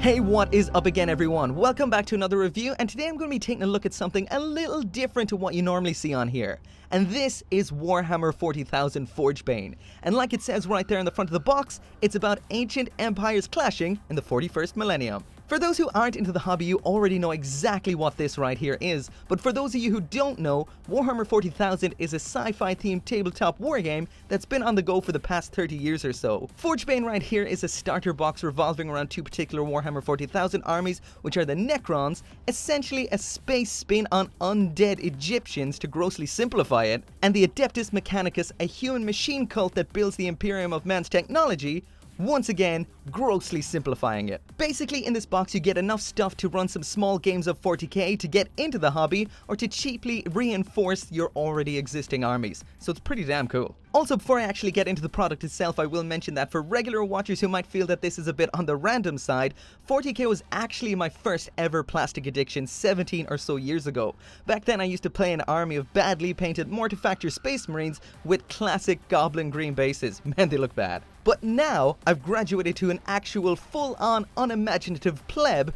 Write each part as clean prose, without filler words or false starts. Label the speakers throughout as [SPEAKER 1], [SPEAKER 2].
[SPEAKER 1] Hey, what is up again, everyone? Welcome back to another review, and today I'm going to be taking a look at something a little different to what you normally see on here. And this is Warhammer 40,000 Forgebane. And like it says right there in the front of the box, it's about ancient empires clashing in the 41st millennium. For those who aren't into the hobby, you already know exactly what this right here is, but for those of you who don't know, Warhammer 40,000 is a sci-fi themed tabletop wargame that's been on the go for the past 30 years or so. Forgebane right here is a starter box revolving around two particular Warhammer 40,000 armies, which are the Necrons, essentially a space spin on undead Egyptians to grossly simplify it, and the Adeptus Mechanicus, a human machine cult that builds the Imperium of man's technology, once again, grossly simplifying it. Basically, in this box you get enough stuff to run some small games of 40k to get into the hobby, or to cheaply reinforce your already existing armies. So it's pretty damn cool. Also, before I actually get into the product itself, I will mention that for regular watchers who might feel that this is a bit on the random side, 40k was actually my first ever plastic addiction 17 or so years ago. Back then I used to play an army of badly painted Mortifactor Space Marines with classic goblin green bases. Man, they look bad. But now, I've graduated to an actual full-on unimaginative pleb,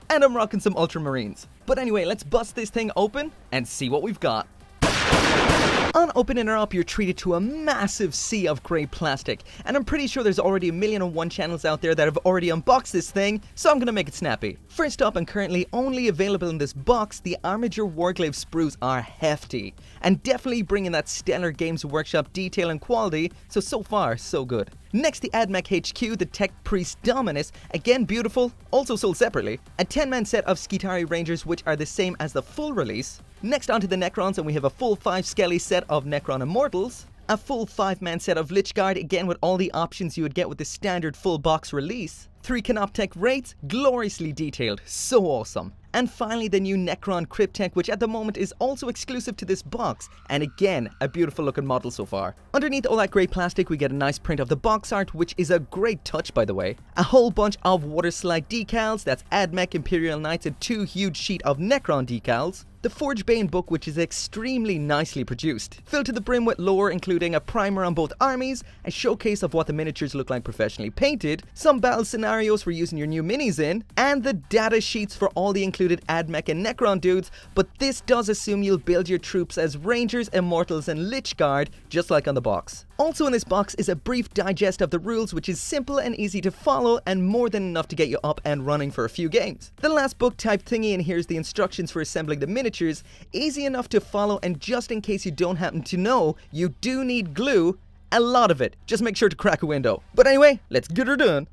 [SPEAKER 1] and I'm rocking some Ultramarines. But anyway, let's bust this thing open and see what we've got. On opening her up, you're treated to a massive sea of grey plastic, and I'm pretty sure there's already 1,000,001 channels out there that have already unboxed this thing, so I'm gonna make it snappy. First up, and currently only available in this box, the Armiger Warglaive sprues are hefty, and definitely bringing that stellar Games Workshop detail and quality, so far, so good. Next, the AdMech HQ, the Tech Priest Dominus, again beautiful, also sold separately. A 10-man set of Skitarii Rangers, which are the same as the full release. Next, onto the Necrons, and we have a full 5 Skelly set of Necron Immortals. A full 5-man set of Lich Guard, again with all the options you would get with the standard full box release. 3 Canoptech Wraiths, gloriously detailed, so awesome. And finally, the new Necron Kripp, which at the moment is also exclusive to this box, and again, a beautiful looking model so far. Underneath all that grey plastic, we get a nice print of the box art, which is a great touch, by the way. A whole bunch of water slide decals, that's AdMech Imperial Knights, and 2 huge sheet of Necron decals. The Forgebane book, which is extremely nicely produced, filled to the brim with lore including a primer on both armies, a showcase of what the miniatures look like professionally painted, some battle scenarios for using your new minis in, and the data sheets for all the included AdMech and Necron dudes, but this does assume you'll build your troops as Rangers, Immortals, and Lich Guard, just like on the box. Also in this box is a brief digest of the rules, which is simple and easy to follow and more than enough to get you up and running for a few games. The last book type thingy in here is the instructions for assembling the miniatures, easy enough to follow, and just in case you don't happen to know, you do need glue, a lot of it, just make sure to crack a window. But anyway, let's get her done.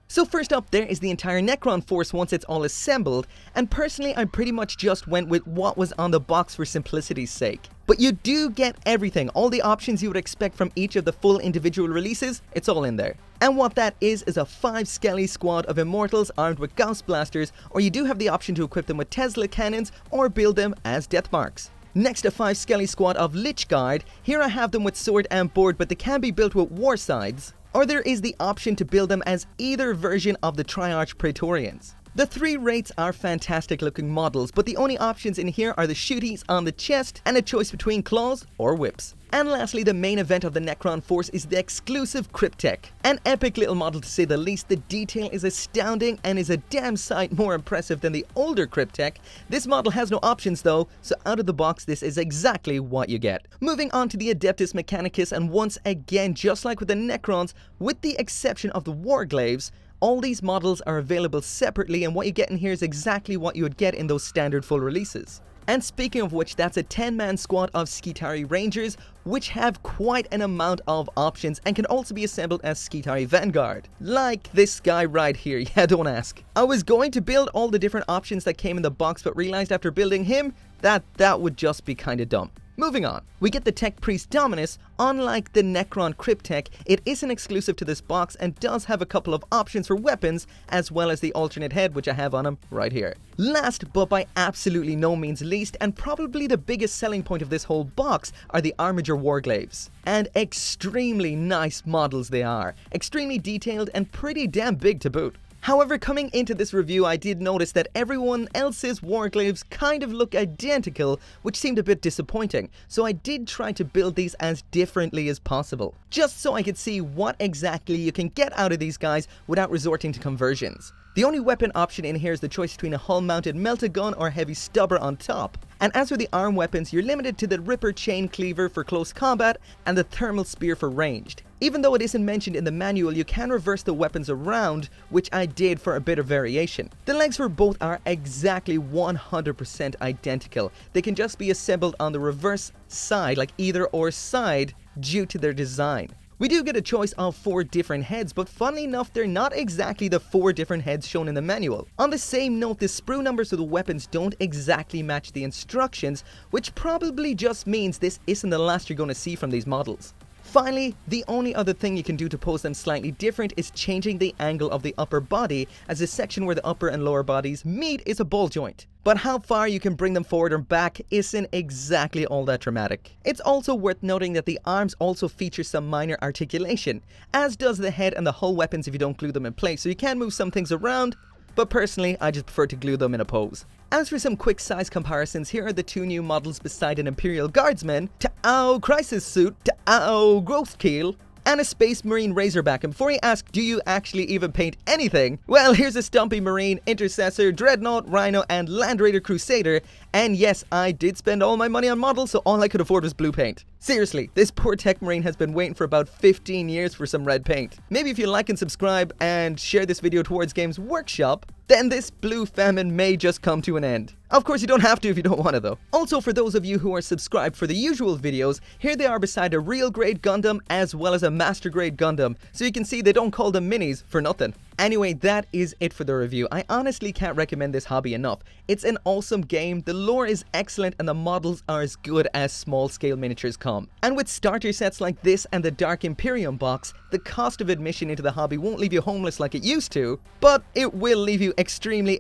[SPEAKER 1] So first up, there is the entire Necron Force once it's all assembled, and personally I pretty much just went with what was on the box for simplicity's sake. But you do get everything, all the options you would expect from each of the full individual releases, it's all in there. And what that is a 5 Skelly squad of Immortals armed with Gauss blasters, or you do have the option to equip them with Tesla cannons or build them as Death Marks. Next, a 5 Skelly squad of Lich Guard. Here I have them with sword and board, but they can be built with war sides. Or there is the option to build them as either version of the Triarch Praetorians. The 3 Wraiths are fantastic looking models, but the only options in here are the shooties on the chest and a choice between claws or whips. And lastly, the main event of the Necron Force is the exclusive Kripp. An epic little model to say the least. The detail is astounding and is a damn sight more impressive than the older Kripp. This model has no options though, so out of the box this is exactly what you get. Moving on to the Adept Is Mechanicus, and once again, just like with the Necrons, with the exception of the Warglaives, all these models are available separately, and what you get in here is exactly what you would get in those standard full releases. And speaking of which, that's a 10-man squad of Skitarii Rangers, which have quite an amount of options and can also be assembled as Skitarii Vanguard. Like this guy right here, yeah, don't ask. I was going to build all the different options that came in the box, but realized after building him that would just be kinda dumb. Moving on, we get the Tech Priest Dominus. Unlike the Necron Kripp, it isn't exclusive to this box and does have a couple of options for weapons, as well as the alternate head, which I have on him right here. Last, but by absolutely no means least, and probably the biggest selling point of this whole box, are the Armiger Warglaives. And extremely nice models they are, extremely detailed and pretty damn big to boot. However, coming into this review, I did notice that everyone else's warglyphs kind of look identical, which seemed a bit disappointing, so I did try to build these as differently as possible, just so I could see what exactly you can get out of these guys without resorting to conversions. The only weapon option in here is the choice between a hull-mounted melta-gun or heavy stubber on top. And as for the arm weapons, you're limited to the Ripper Chain Cleaver for close combat and the Thermal Spear for ranged. Even though it isn't mentioned in the manual, you can reverse the weapons around, which I did for a bit of variation. The legs for both are exactly 100% identical. They can just be assembled on the reverse side, like either or side, due to their design. We do get a choice of 4 different heads, but funnily enough, they're not exactly the 4 different heads shown in the manual. On the same note, the sprue numbers of the weapons don't exactly match the instructions, which probably just means this isn't the last you're going to see from these models. Finally, the only other thing you can do to pose them slightly different is changing the angle of the upper body, as the section where the upper and lower bodies meet is a ball joint. But how far you can bring them forward or back isn't exactly all that dramatic. It's also worth noting that the arms also feature some minor articulation, as does the head and the hull weapons if you don't glue them in place, so you can move some things around, but personally I just prefer to glue them in a pose. As for some quick size comparisons, here are the 2 new models beside an Imperial Guardsman, Ta'ao Crisis Suit, Ta'ao Growth Keel, and a Space Marine Razorback. And before you ask, do you actually even paint anything? Well, here's a Stumpy Marine, Intercessor, Dreadnought, Rhino, and Land Raider Crusader. And yes, I did spend all my money on models, so all I could afford was blue paint. Seriously, this poor Tech Marine has been waiting for about 15 years for some red paint. Maybe if you like and subscribe and share this video towards Games Workshop, then this blue famine may just come to an end. Of course, you don't have to if you don't want to though. Also, for those of you who are subscribed for the usual videos, here they are beside a real grade Gundam as well as a master grade Gundam, so you can see they don't call them minis for nothing. Anyway, that is it for the review. I honestly can't recommend this hobby enough. It's an awesome game, the lore is excellent, and the models are as good as small scale miniatures come. And with starter sets like this and the Dark Imperium box, the cost of admission into the hobby won't leave you homeless like it used to, but it will leave you extremely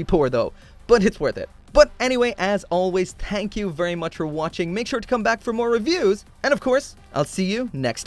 [SPEAKER 1] poor though. But it's worth it. But anyway, as always, thank you very much for watching. Make sure to come back for more reviews, and of course, I'll see you next time.